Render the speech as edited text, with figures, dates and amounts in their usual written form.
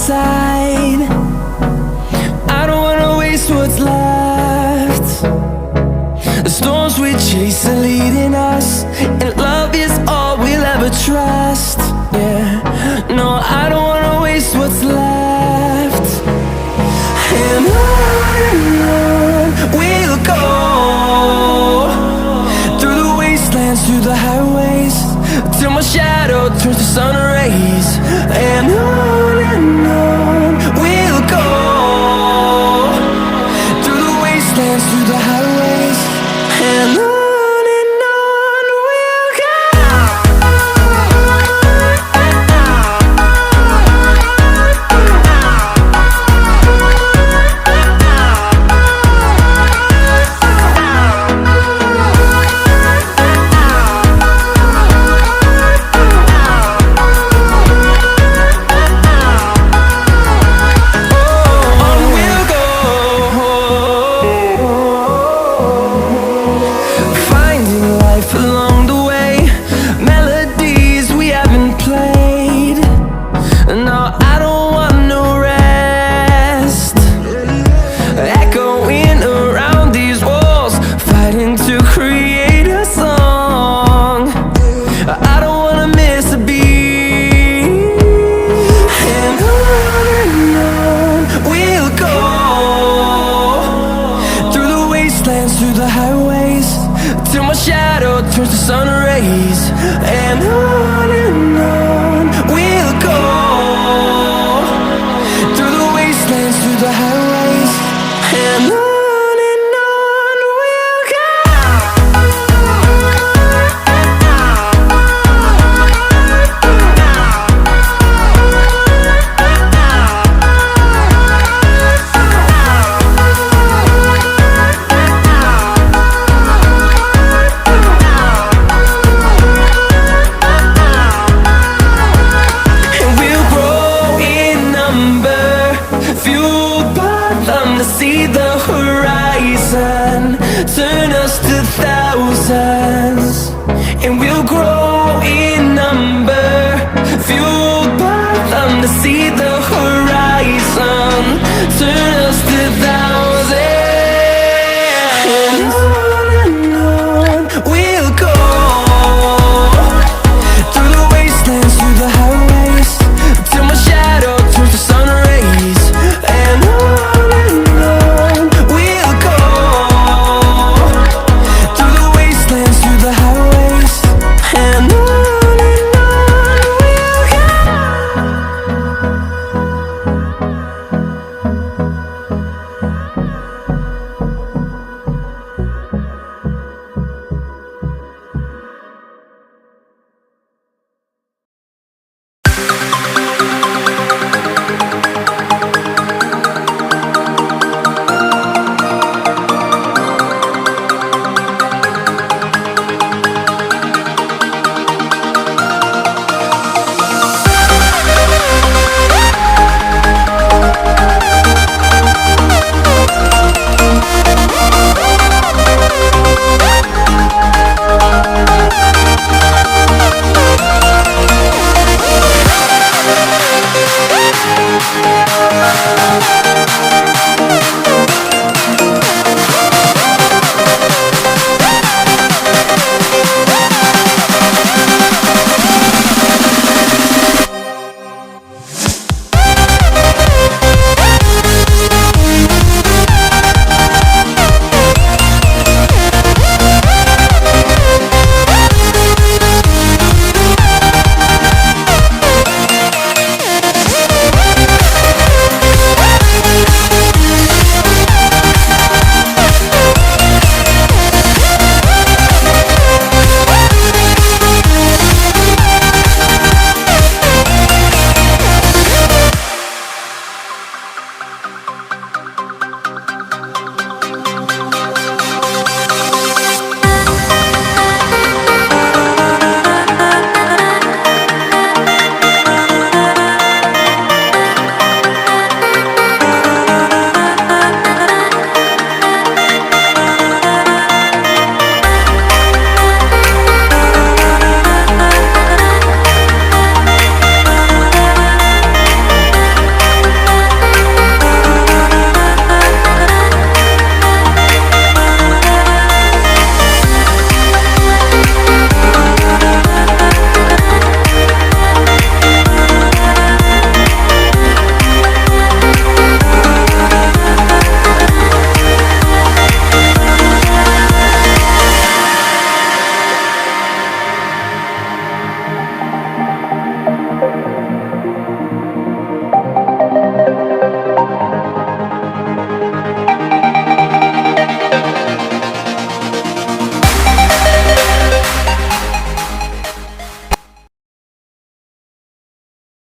side. I don't wanna waste what's left. The storms we chase are leading us, and love is all we'll ever trust. Yeah, no, I don't wanna waste what's left. And on we'll go, through the wastelands, through the highways, till my shadow turns to sun rays. And on we'll go, through the wastelands, through the highways, and on we'll go. Through the highways, till my shadow turns to sun rays. And on we'll go, through the wastelands, through the highways, and on we'll go. See the horizon, turn us to thousands, and we'll grow in number, fueled by them to see the horizon.